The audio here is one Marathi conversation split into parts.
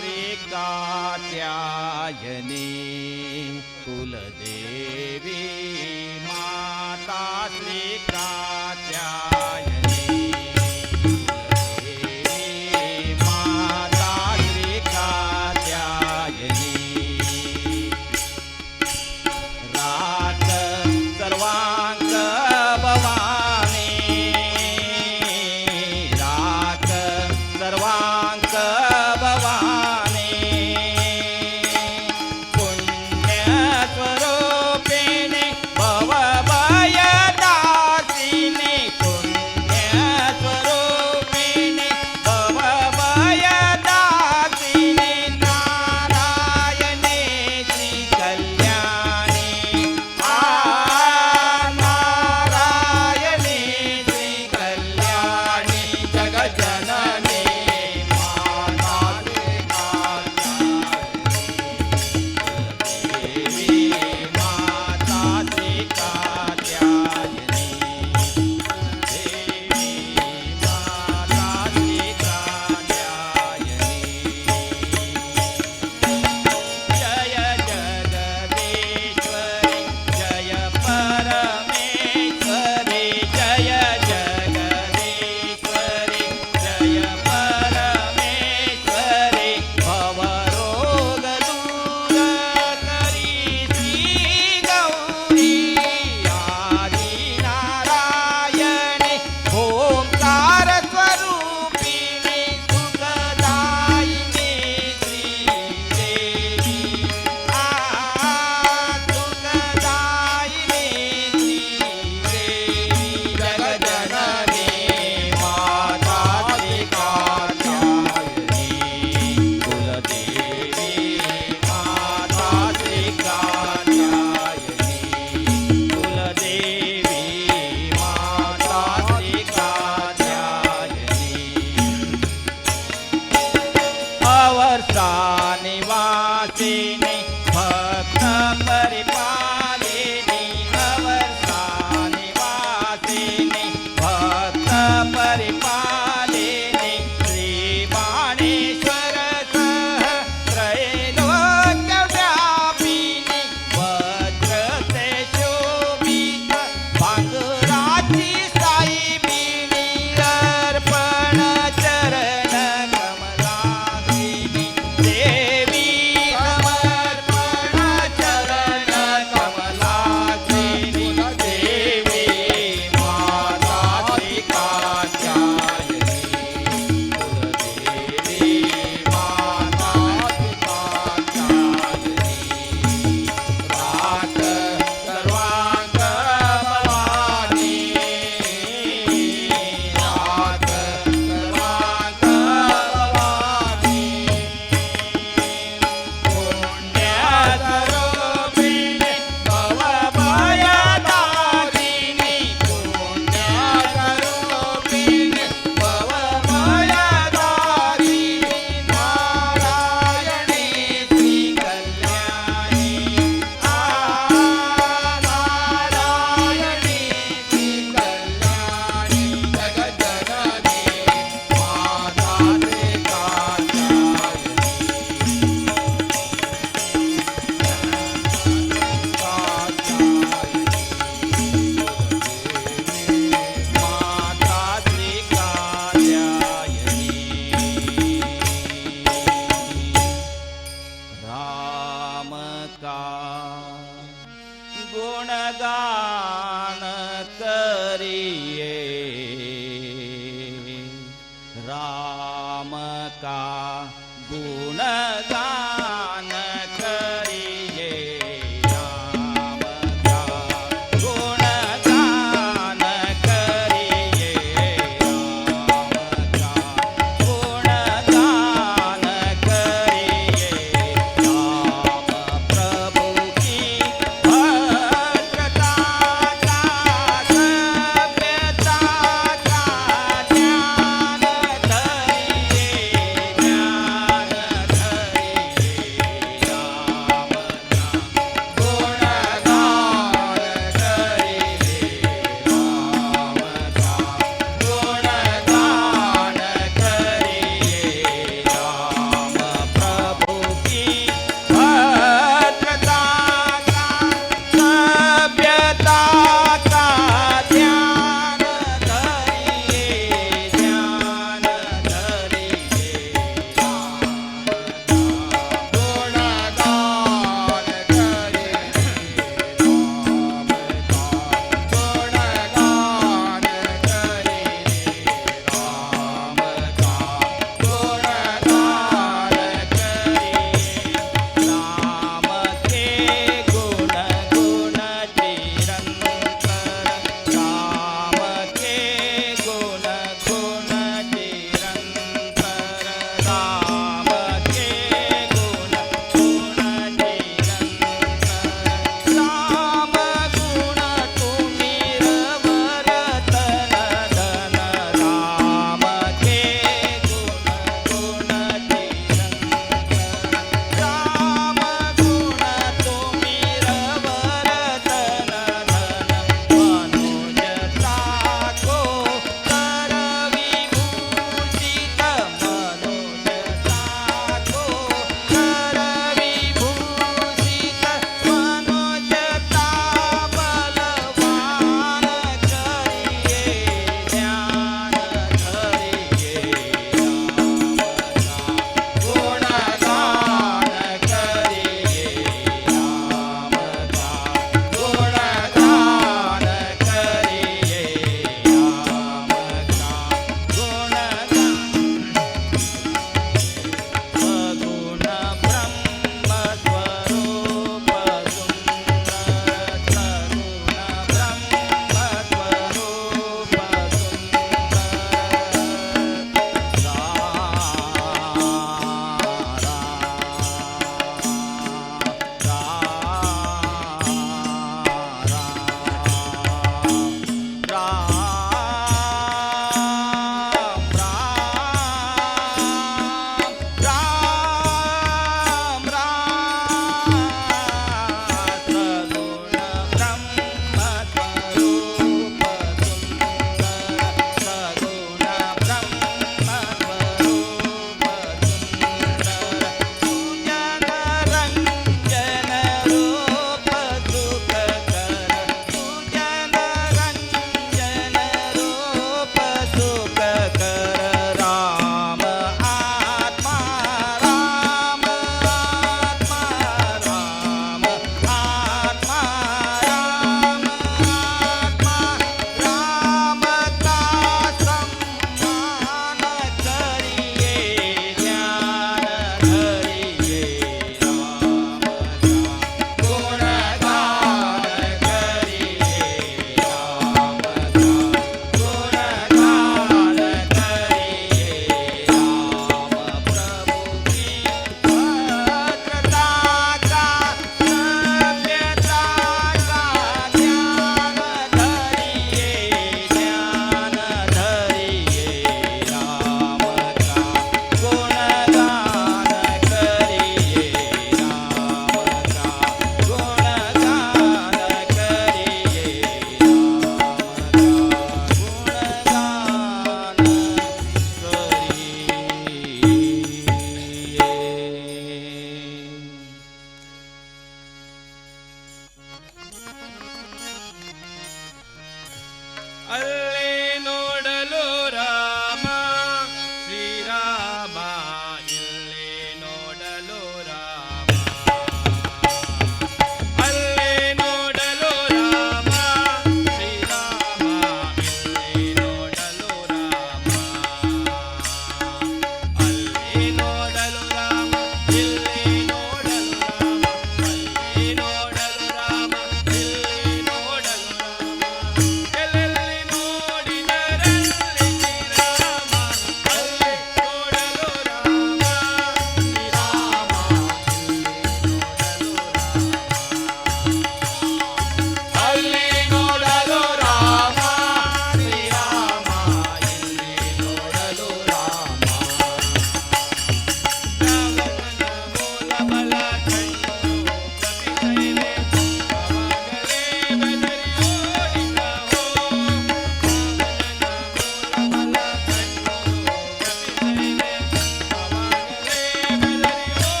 श्री कात्यायनी कुलदेवी माता श्री कात्यायनी कुलदेवी माता श्री कात्यायनी राख सर्वांग भवानी राख सर्वांग भवानी पुण्यस्वरूपिणी भवभयदासिनी पुण्यस्वरूपिणी भवभयदासिनी नारायणी श्री कल्याणी नारायणी श्री कल्याणी जगज्जननी माता श्री कात्यायनी देवी माता श्री कात्यायनी देवी माता श्री कात्यायनी जय जगदीश्वरी जय परमेश्वरी जय जगदीश्वरी जय परमेश्वरी भवरोग दूर करी श्री गौरी आदि नारायणी ओंकार स्वरूपिणी सुखदायिनी श्री देवी सुखदायिनी श्री देवी जगज्जननी माता श्री कात्यायनी कुलदेवी माता श्री कात्यायनी कुलदेवी माता श्री कात्यायनी अवर्षा निवासिनी भक्त परिपालिनी अवर्षा निवासिनी भक्त परिपालिनी श्री बाणेश्वर सह त्रैलोक्य व्यापिनी वज्रते शोभित भांगराची साईबिनी अर्पण चरण कमलासिनी देवी समर्पण चरण कमलासिनी देवी माता श्री कात्यायनी कुलदेवी माता श्री कात्यायनी राख सर्वांग भवानी राख सर्वांग भवानी पुण्यस्वरूपिणी भवभयदासिनी पुण्यस्वरूपिणी भवभयदासिनी नारायणी श्री कल्याणी नारायणी श्री कल्याणी जगज्जननी माता श्री माता श्री कात्यायनी राम का गुणगान करिए राम का गुणगान करिए राम का गुणगान करिए राम का गुणगान करिए राम प्रभु की भद्रता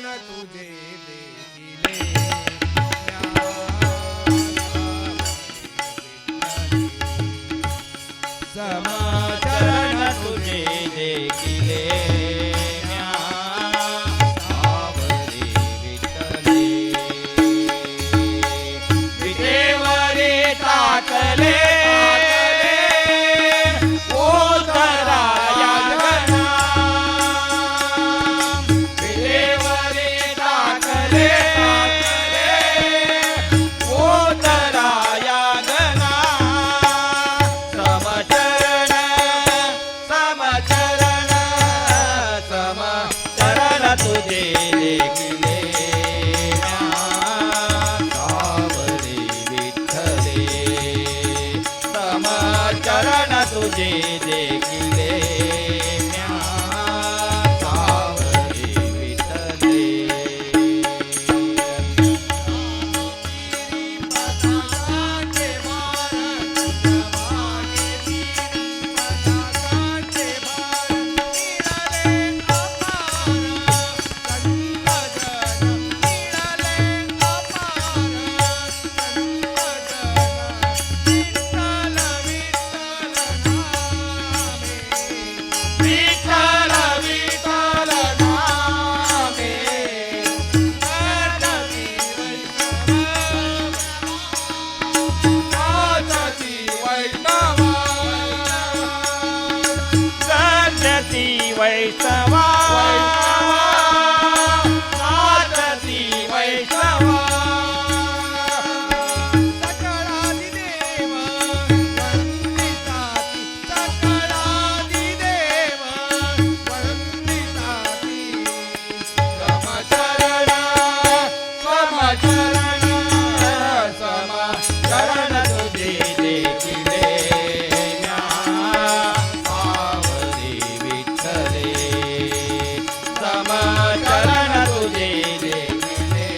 समचरण तुझे देखिले समचरण तुझे देखिले सावरे विठ्ठले विटेवरी टाकले ओझराया गणा विटेवरी टाकले ओझराया गणा समचरण समचरण समचरण तुझे देखिले सावरे विठ्ठले समचरण तुझे देखिले सावरे विठ्ठले विठ्ठल विठ्ठल नामे आजची वैष्णवा सजती वैष्णवा सजती वैष्णवा सकळादिदेव वंदिताती सकळादिदेव वंदिताती समचरण समचरण समचरण तुझे देखिले सावरे विठ्ठले समचरण तुझे देखिले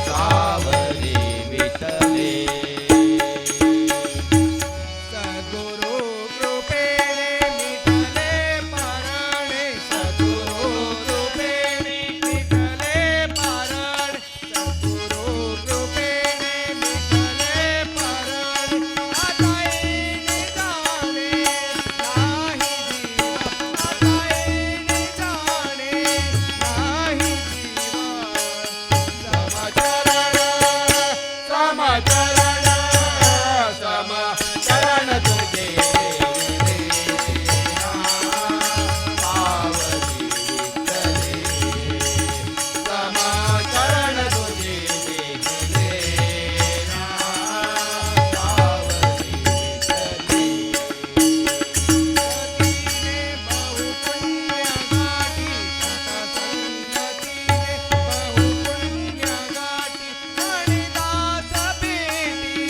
सावरे विठ्ठले सद्गुरु कृपेने मिटले पारणे सद्गुरु कृपेने मिटले पारणे सद्गुरु कृपेने मिटले पारणे आता येणे जाणे नाही जीवा आता येणे जाणे नाही जीवा समचरण समचरण तुझे समचरण तुझे देखिले सतीने बहुपुण्य गाठी सतसंगतीने बहुपुण्य गाठी मणिदास भेटी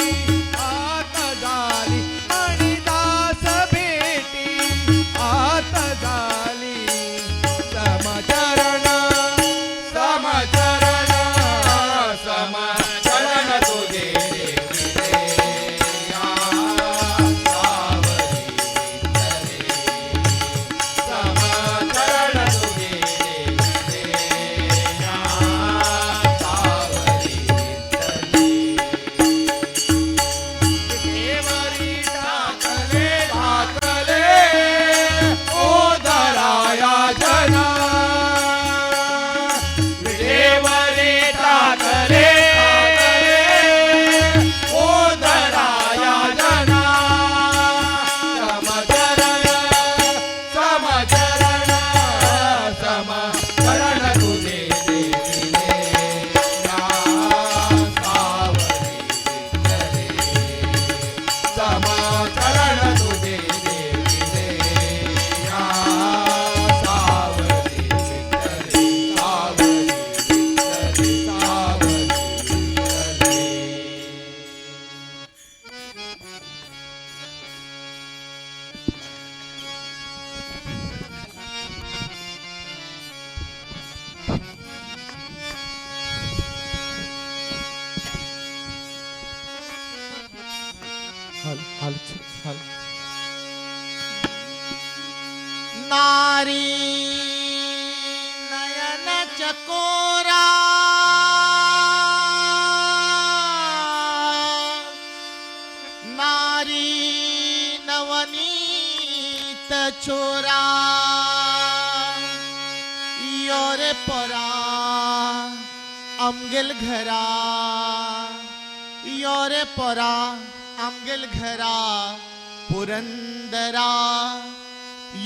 आत झाली मणिदास भेटी आत झाली समचरण समचरण समचरण तुझे समचरण तुझे देखिले सावरे देवरी टाकले टाकले ओझराया जना देवरे टाकले ओझराया जना समचरण समचरण समचरण तुझे देखिले सावरे विठ्ठले समचरण तुझे देखिले सावरे विठ्ठले सावरे विठ्ठले सावरे नारी परा यो रे परा आमगेल घरा यो रे परा आमगेल घरा पुरंदरा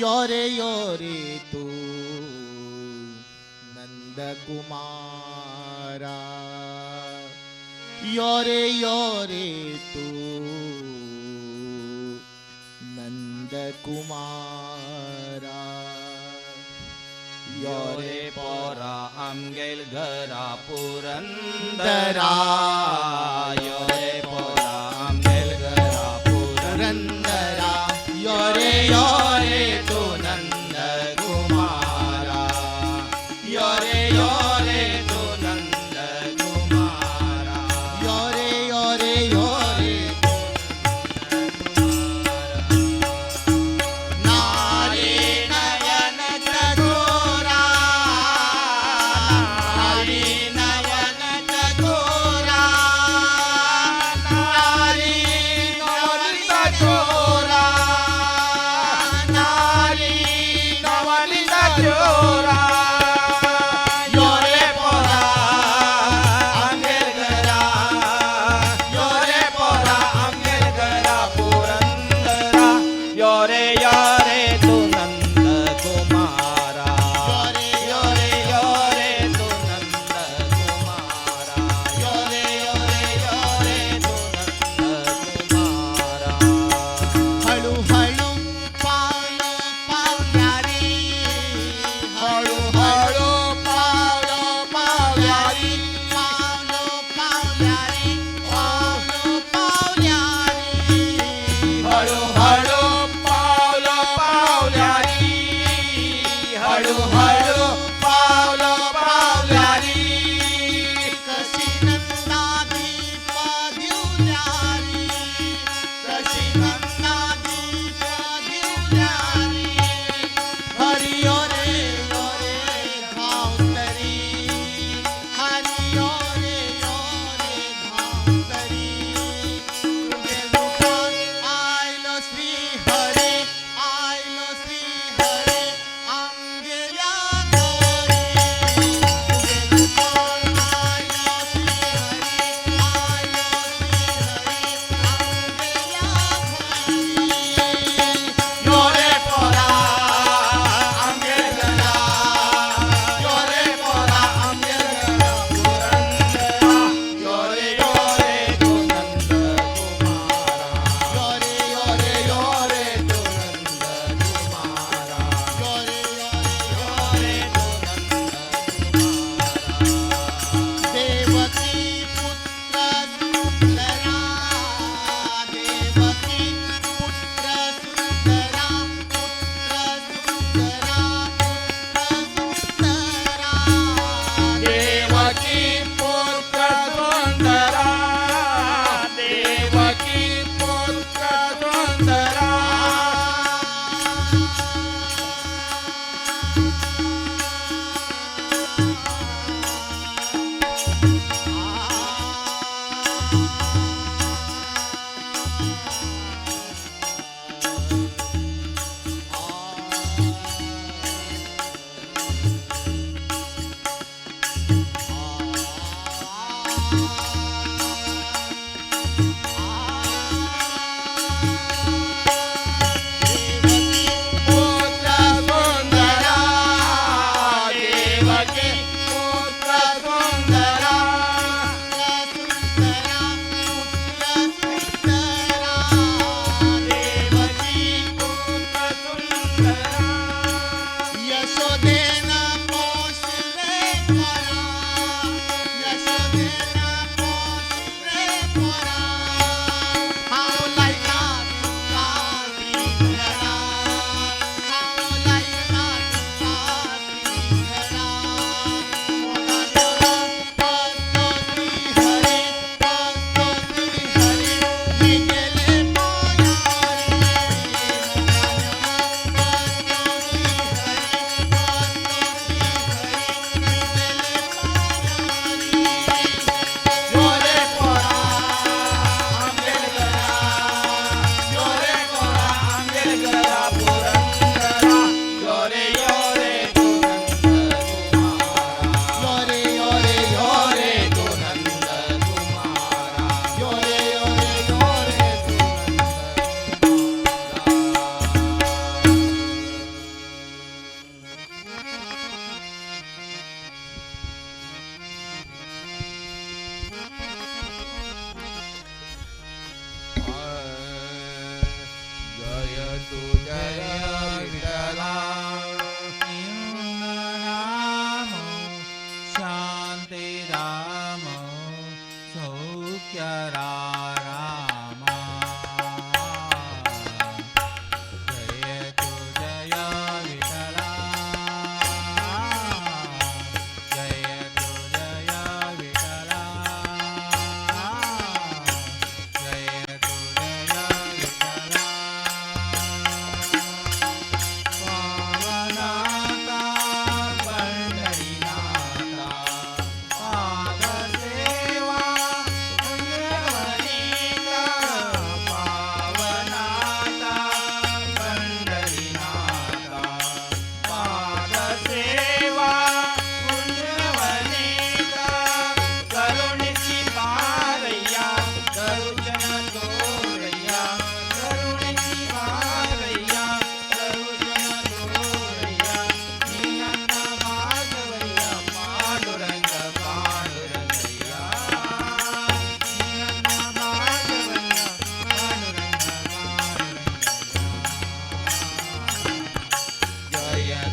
यो रे तू नंदकुमारा यो रे तू नंदकुमारा यो रे पोरा आमगेल घरा पुरंदरा दरा यो रे पोरा आमगेल घरा पुरंदरा यो रे तू नंद कुमारा यो रे तू नंद कुमारा यो रे नारी नयन चकोरा नारी नयन चकोरा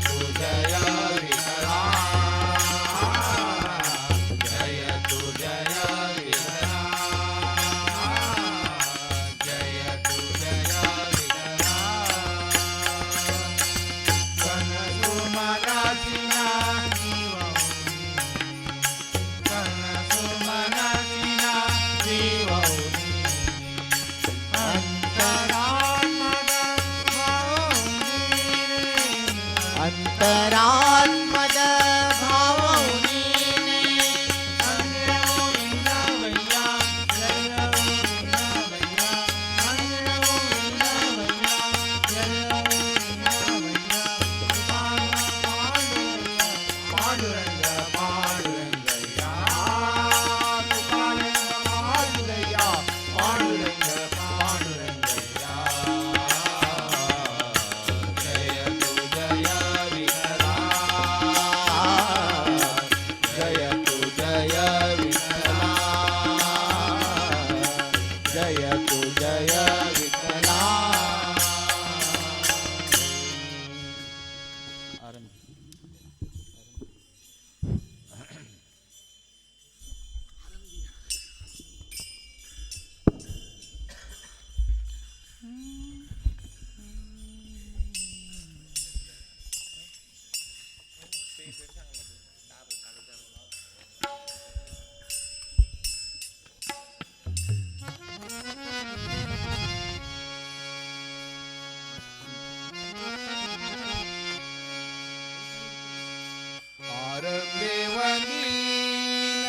तू जय विठ्ठला जय तू जय विठ्ठला जय तू जय विठ्ठला कनसुमनाची नाती कनसुमनाची नाती अंतरात्मद भावनीने पांडुरंग पांडुरंगया पांडुरंगया पांडुरंग पांडुरंगया जय तू जय विठ्ठला जय तू जय विठ्ठला जय तू जय विठ्ठला आरंभे वंदीन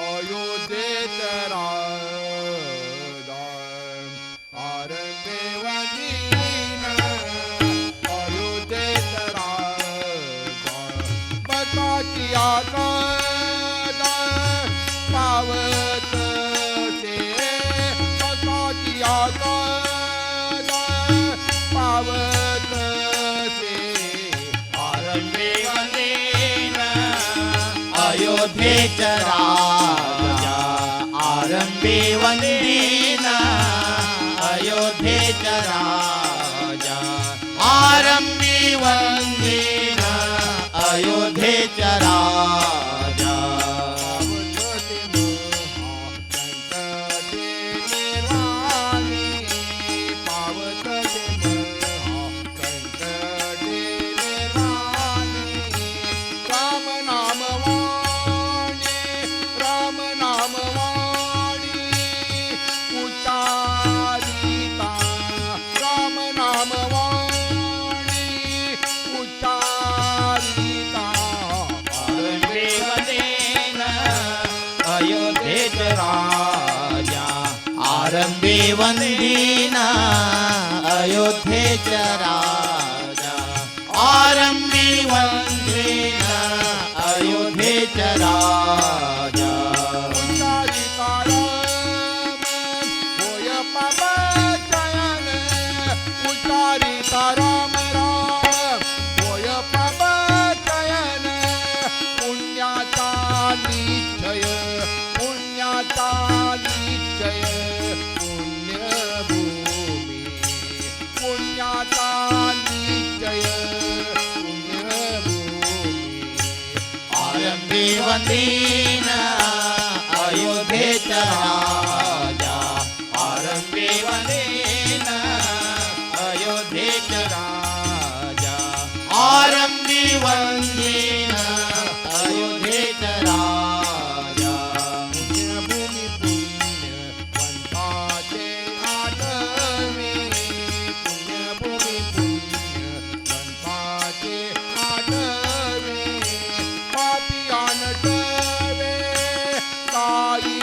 अयोध्येत राजा आरंभे वंदीन अयोध्येत राजा बकाची आकादा पावत ते बकाची आकादा पावत ते आरंभे वंदेन अयोध्येच राजा आरंभे वंदेन अयोध्येच राजा आरंभे वंदेन अयोध्येच राजा आरंभे वंदेन अयोध्येच राजा आरंभे वंदेन अयोध्येच राजा आरंभे वंदेन अयोध्येच राजा राम राम होय बाबा चयन पुण्याचा निश्चय पुण्याचा निश्चय पुण्यभूमी पुण्याचा निश्चय पुण्यभूमी आरंभे वंदेन अयोध्येच राजा आरंभे वंदेन अयोध्येच राजा आरंभे वंदेन अयोध्येच राजा पुण्यभूमी पुण्यवंताचे आठवे पुण्यभूमी पुण्यवंताचे आठवे पापियान टवे काही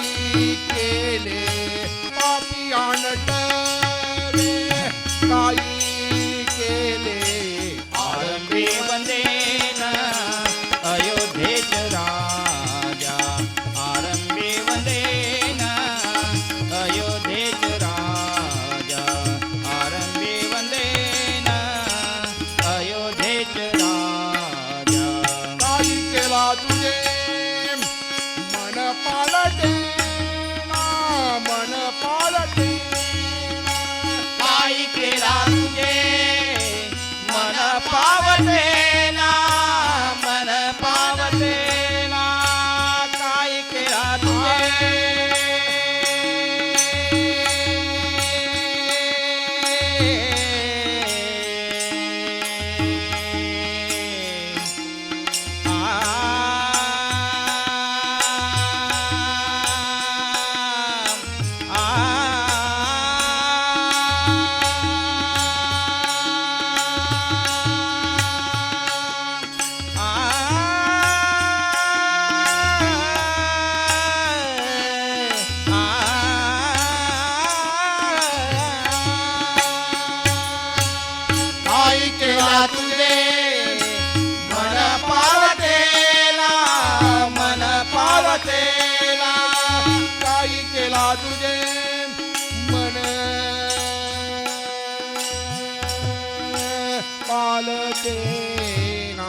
पावते ना मन पावते ना काय केला केला तुझे मन पावतेला मन पावतेला काही केला तुझे मन पालते ना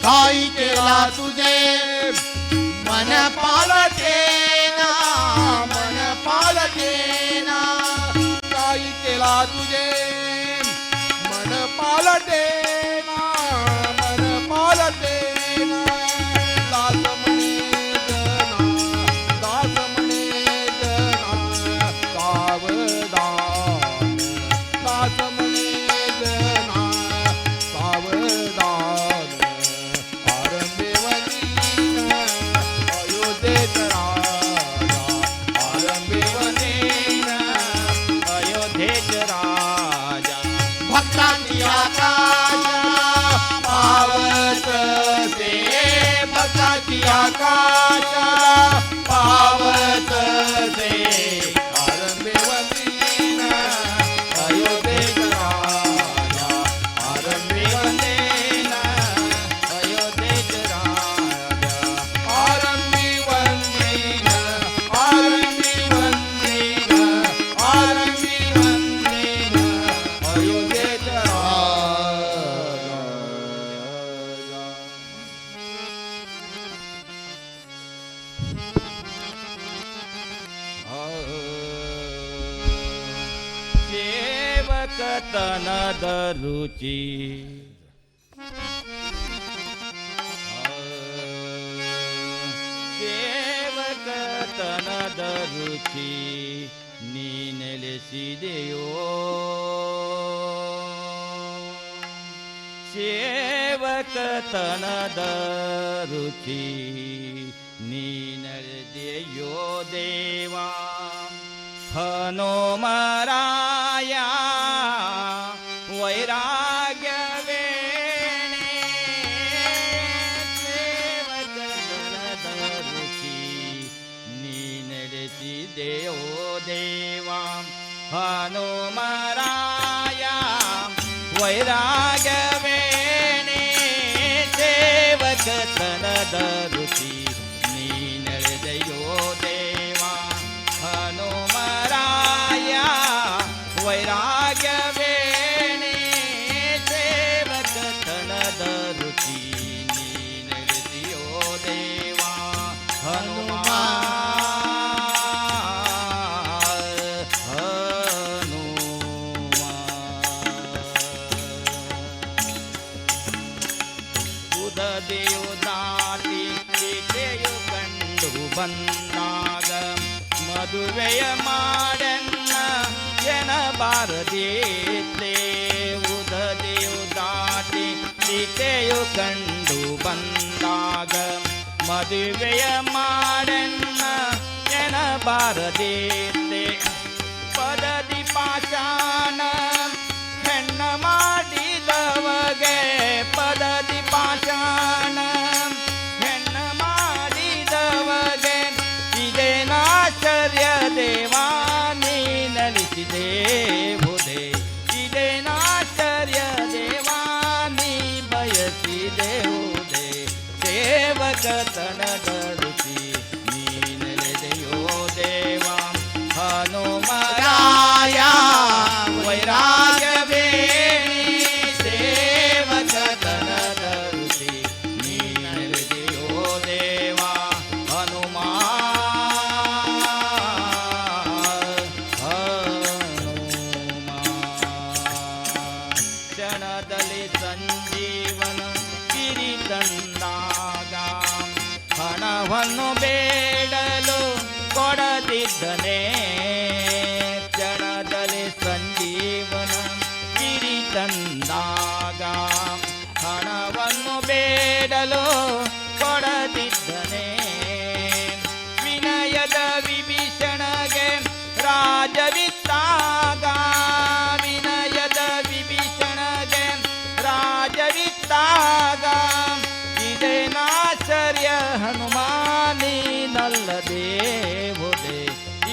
काही केला तुझे मन पालतेना मन पालतेना काही केला तुझे मन पालते ना मन पालते ना दास म्हणे जना दास म्हणे जना सावधान दास म्हणे जना सावधान आरंभे वनीन अयोध्येत राजा आरंभे वनीन अयोध्येत राजा भक्तांची आकाश पावत ते भक्तांची आकाश पावत ते आरंभे वनीन अयोध्येत राजा आरंभी वंदेन अयोध्येत राजा आरंभी वंदीन आरंभी वंदेन आरंभी वंदेन अयोध्येत राजा सेवक तन दरुची सेवक तन दरुची नीनलेसी देयो सेवक तन दरुची नीनल देयो देवा हनुमराया वैराग्य वेणे सेवक दरुची नीनरसी देव देवा हनुमराया वैराग्य वेणे सेवक दरुची नीनर देयो देवा हनुमराया वैराग्य वेणे सेवक दरुची नीनर देयो देवा ದೇವ ದಾಟಿ ಸೀತೆಯು ಕಂಡು ಬಂದಾಗ ಮದುವೆಯ ಮಾಡನ್ನ ಎನಬಾರದಿತ್ತೆ ಉದದೇವ್ ದಾಟಿ ಸೀತೆಯು ಕಂಡು ಬಂದಾಗ ಮದುವೆಯ ಮಾಡನ್ನ ಎನಬಾರದಿತ್ತೆ ಪದದಿ ಪಾಷಾಣ ಹೆಣ್ಣ ಮಾಡಿದವಗೆ ಪದದಿ ಪಾಷಾಣ ಹೆಣ್ಣ ಮಾಡಿದವಗೆ ಇದೇನಾಶ್ಚರ್ಯ ದೇವಾ ನೀನಲಿಸಿದೆ ಬುಧೆ ಇದೇನಾಶ್ಚರ್ಯ ದೇವಾ ನೀ ಬಯಸಿದೆ ಉದೆ सेवक तन धरुती नीनलेदयो देवा हनुमराया वैराग्य वेणी सेवक तन धरुती नीनलेदयो देवा क्षणदले संजीवन ಕಿರಿತಂದಾಗ ಹಣವನ್ನು ಬೇಡಲು ಕೊಡದಿದ್ದನೆ ಕ್ಷಣದಲ್ಲಿ ಸಂಜೀವನ ಕಿರಿತಂದಾಗ ಹಣವನ್ನು ಬೇಡಲು ಕೊಡದಿದ್ದನೆ ವಿನಯದ ವಿಭೀಷಣಗೆ ರಾಜವಿತ್ತಾಗ ವಿನಯದ ವಿಭೀಷಣಗೆ ರಾಜವಿತ್ತಾಗ ಇದೇನಾಶ್ಚರ್ಯ ಹನುಮಾನೀನಲ್ಲದೆ ಬುಧೆ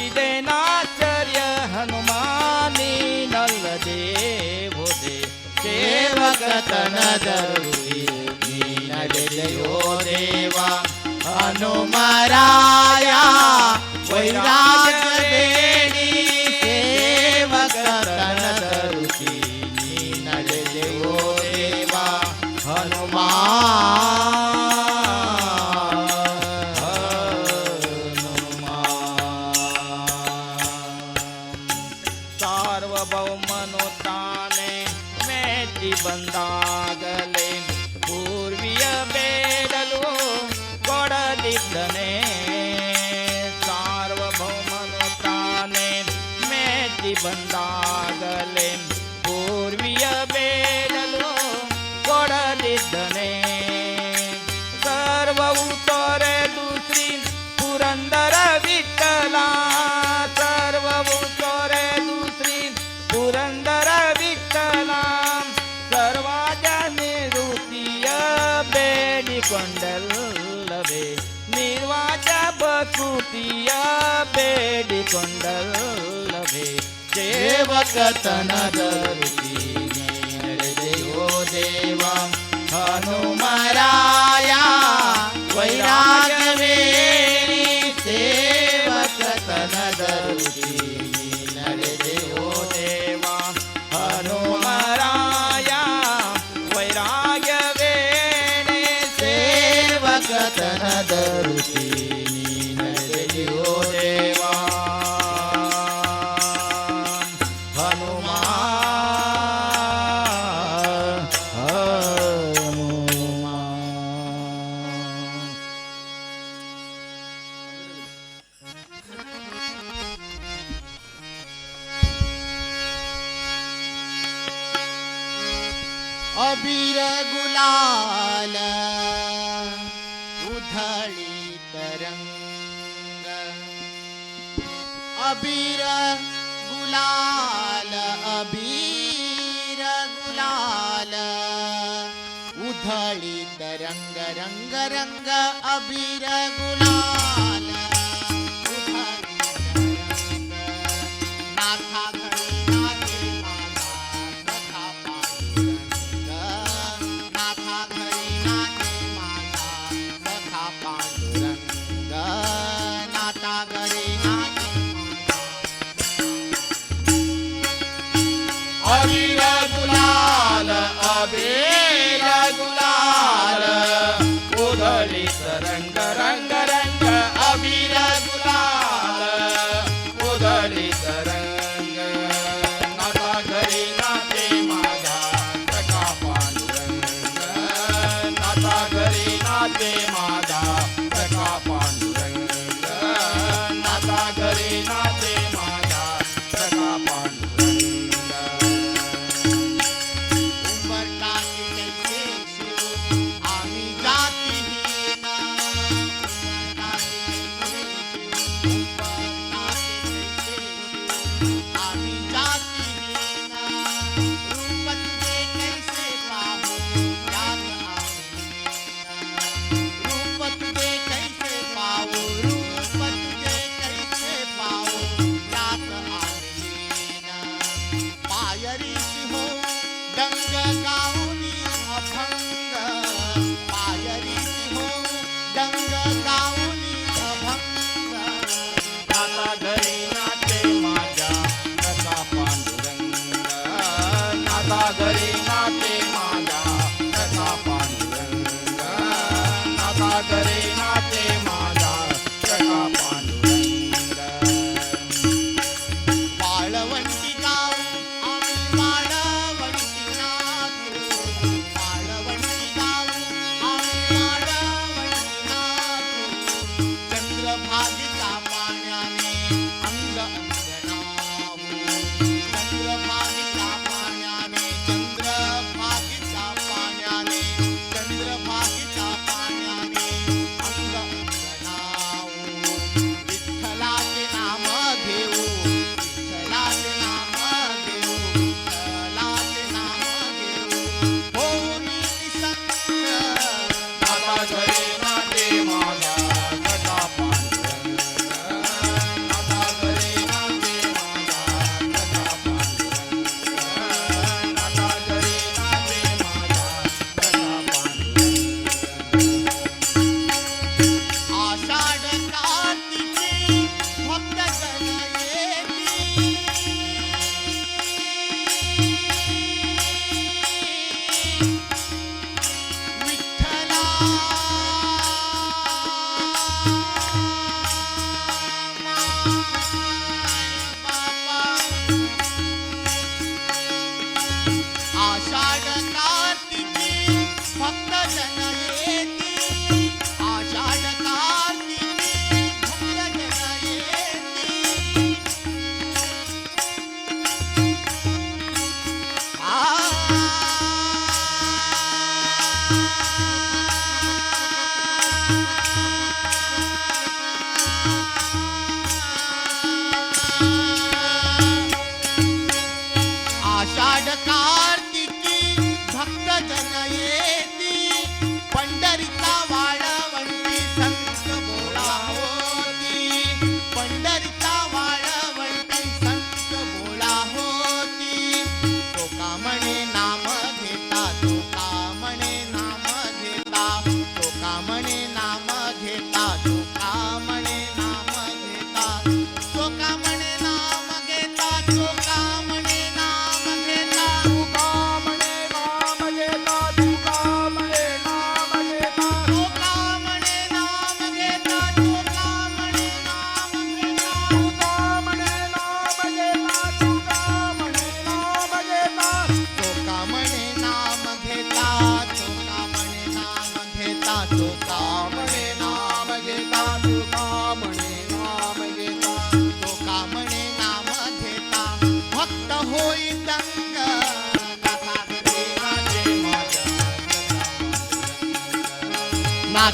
ಇದೇನಾಶ್ಚರ್ಯ ಹನುಮಾನೀನಲ್ಲದೆ ಬುಧೆ ಸೇವಕತನ ಧರುತಿ ನಡೆದೆಯೋ ದೇವ ಹನುಮರಾಯ ವೈರಾಗ್ಯ ಬೇಡಿ ಸೇವಕತನ ಧರುತಿ ನಡೆದೆಯೋ ದೇವ ಹನುಮಾ ಸಾರ್ವಭೌಮನು ತಾನೆ ಮೆಚ್ಚಿ ಬಂದಾಗಲೇ ಪೂರ್ವಿಯ ಬೇಡಲು ಕೊಡದಿದ್ದನೆ ಸಾರ್ವಭೌಮನು ತಾನೆ ಮೆಚ್ಚಿ ಬಂದಾಗಲೇ ಪೂರ್ವಿಯ ಬೇಡಲು ಕೊಡದಿದ್ದನೆ ಸರ್ವವು ತೊರೆದು ಶ್ರೀ ಪುರಂದರ ವಿಠಲ ಸರ್ವವು ತೊರೆದು ಶ್ರೀ ಪುರಂದರ ವಿಠಲ ಸರ್ವಾಜ ನಿವೃತ್ತಿಯ ಬೇಡಿಕೊಂಡಲ್ಲವೇ ನಿರ್ವಾಜ ಬಕುತಿಯ ಬೇಡಿಕೊಂಡಲ್ಲವೇ ಸೇವಕತನ ಧರುತಿ ನಡೆದೆಯೋ ದೇವ ಹನುಮರಾಯ ವೈರಾಗ್ಯವೇಣಿ ಸೇವಕತನ ಧರುತಿ ನಡೆದೆಯೋ ದೇವ ಹನುಮರಾಯ ವೈರಾಗ್ಯವೇಣಿ ಸೇವಕತನ ಧರುತಿ ನಡೆದೆಯೋ ದೇವ अबीर गुलाल उधळी तरंग अबीर गुलाल उधळी तरंग रंग रंग अबीर गुलाल उधळी तरंग नाथा घरी नाथे माझा सखा पांडुरंग नाथा घरी नाथे माझा सखा पांडुरंग नाथा घरी नाथे अबीर गुलाल अबीर गुलाल उधळी रंग रंग रंग अबीर गुलाल उधळी रंग नाथा घरी नाथे माझा सखा पांडुरंग नाथा घरी नाथे माझा सखा पांडुरंग नाथा घरी नाथे माझा सखा पांडुरंग उंबरठा कैसे शिव आम्ही जातीहीन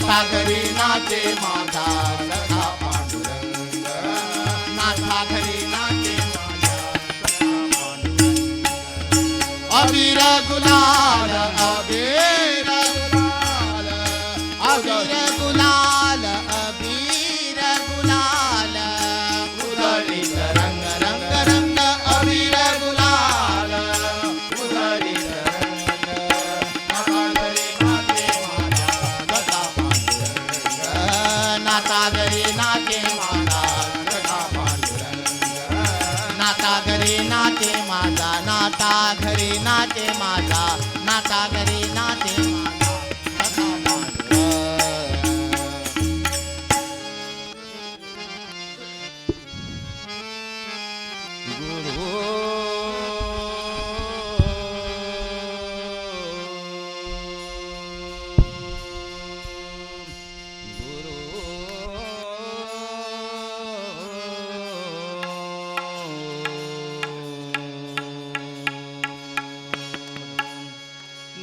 नाथा घरी नाचे माझा सखा पांडुरंग, नाथा घरी नाचे माझा सखा पांडुरंग. अबीर गुलाल अबीर गुलाल, अबीर गुलाल अबीर गुलाल, उधळीत रंग रंग रंग अबीर गुलाल, उधळीत रंग. नाथा घरी नाचे माझा सखा पांडुरंग, नाथा घरी नाचे माझा, नाथा घरी नाचे माझा, नाथा घरी नाचे माझा सखा पांडुरंग.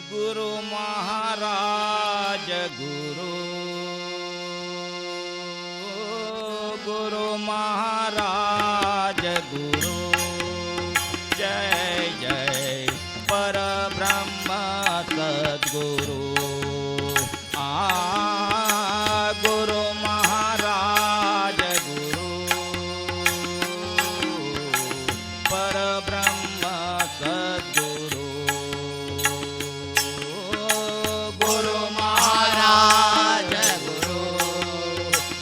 गुरु महाराज गुरु, गुरु महाराज गुरु, जय जय परब्रह्म सद्गुरु. गुरु महाराज गुरु, परब्रह्म सद्गुरु. गुरु महाराज गुरु,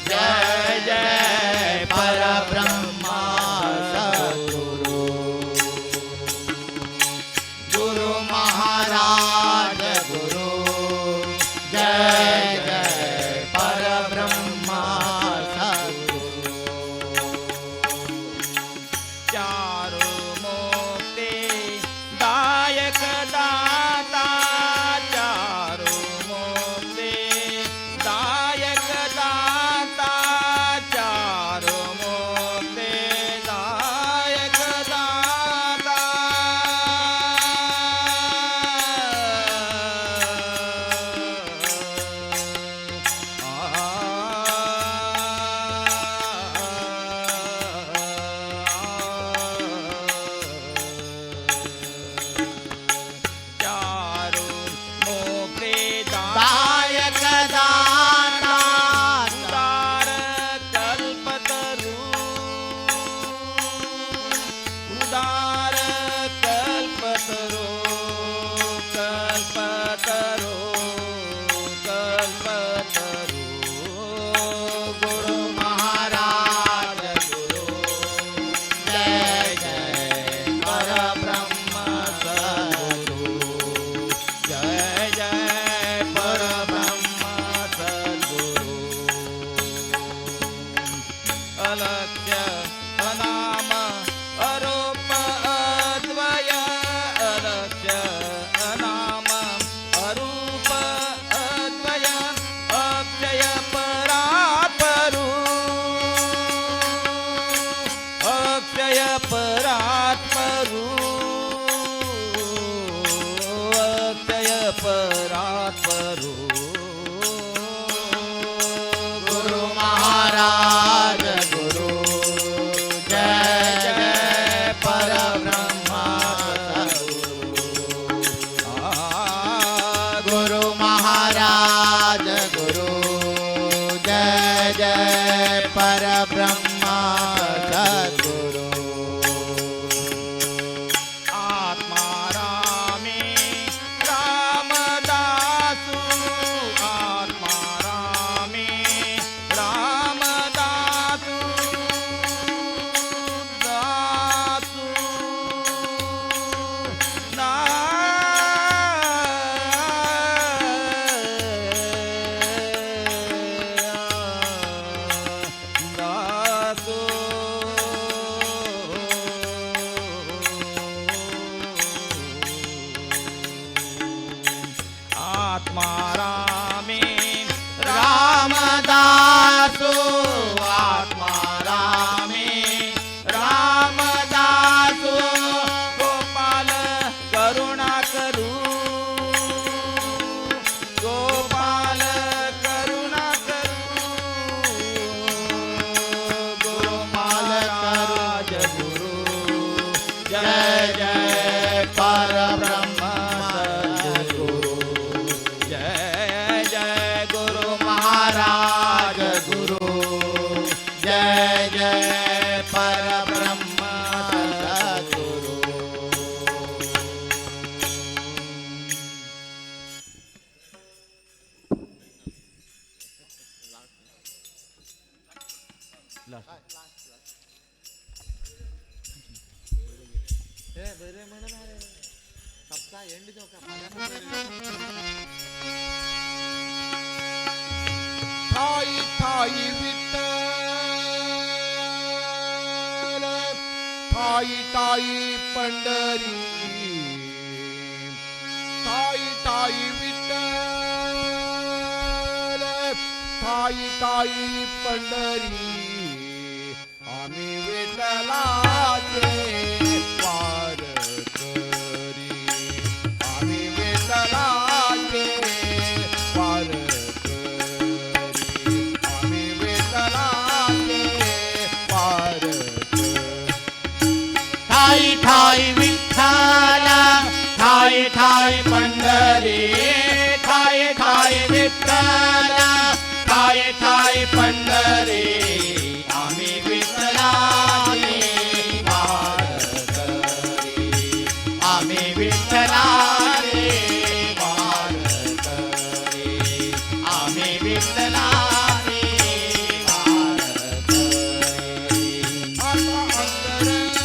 जय जय परब्रह्म सद्गुरु. गुरु महाराज गुरु, जय जय परब्रह्म सद्गुरु. चारु मोक्ते दायक दाता, चारु मोक्ते दायक दाता, चारु मोक्ते दायक दाता. चारु मोक्ते दायक दाता, उदार कल्पतरु, उदार कल्पतरु, कल्पतरु, कल्पतरु. गुरु महाराज गुरु, जय जय परब्रह्म सद्गुरु, जय जय परब्रह्म सद्गुरु. अलक्ष्य अनाम अरूप अद्वय, अलक्ष्य अनाम अरूप अद्वय, अक्षय परात्परु, अक्षय परात्परु, अक्षय परात्परु. गुरु महाराज गुरु, जय जय परब्रह्म सद्गुरु. गुरु महाराज गुरु, जय जय परब्रह्म सद्गुरु. आत्मा रामे रामदासु, आत्मा रामे रामदासु, दासु ना दासु ठाई ठाई विठ्ठल ठाई ठाई पंढरी ठाई ठाई विठ्ठल ठाई ठाई पंढरी आम्ही विठ्ठलाचे वारकरी आम्ही विठ्ठलाचे वारकरी आम्ही विठ्ठलाचे वारकरी ठाई ठाई विठ्ठल ठाई ठाई पंढरी ठाई ठाई विठ्ठल ठाई ठाई पंढरी आम्ही विठ्ठलाचे वारकरी आम्ही विठ्ठलाचे वारकरी आम्ही विठ्ठलाचे वारकरी आता अंतरंग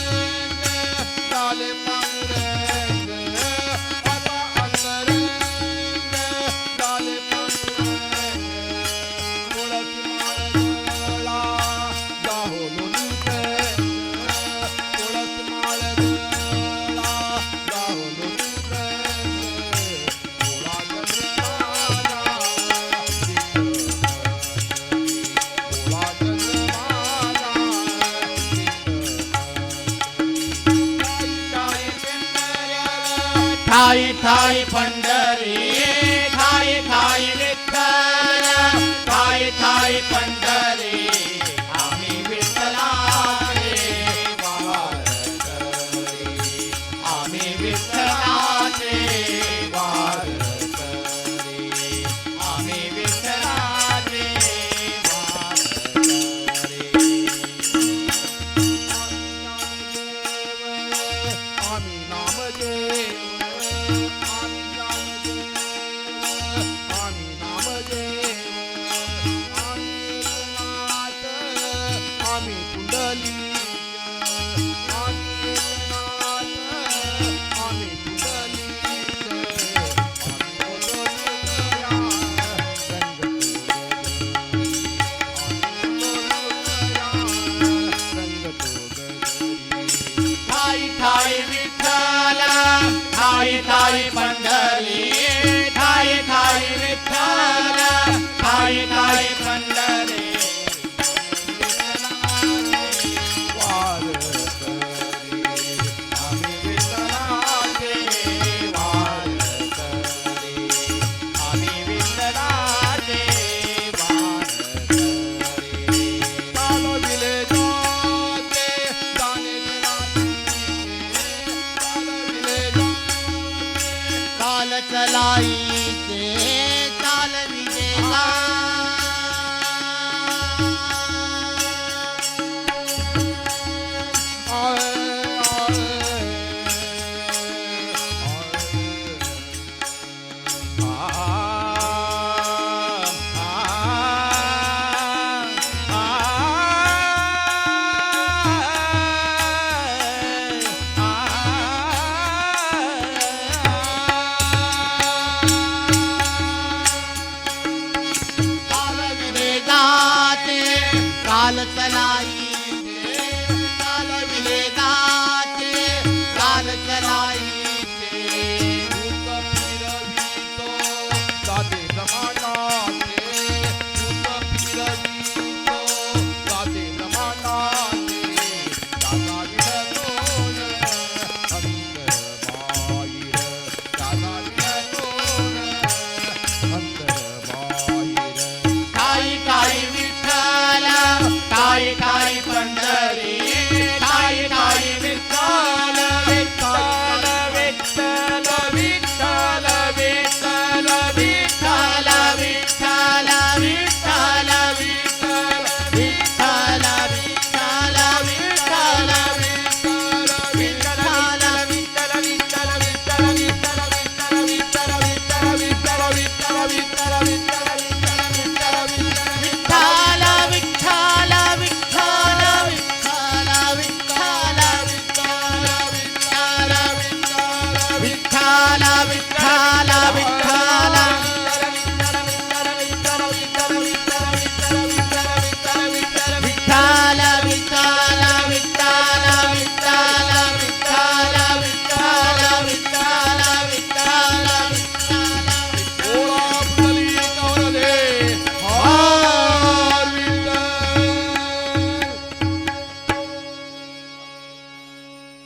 झाले पांडुरंग आता अंतरंग झाले पांडुरंग तुळशी माळला जाहोलून तुळशी माळला जाहोलून ठाई ठाई पंढरी ठाई ठाई विठ्ठल ठाई ठाई पंढरी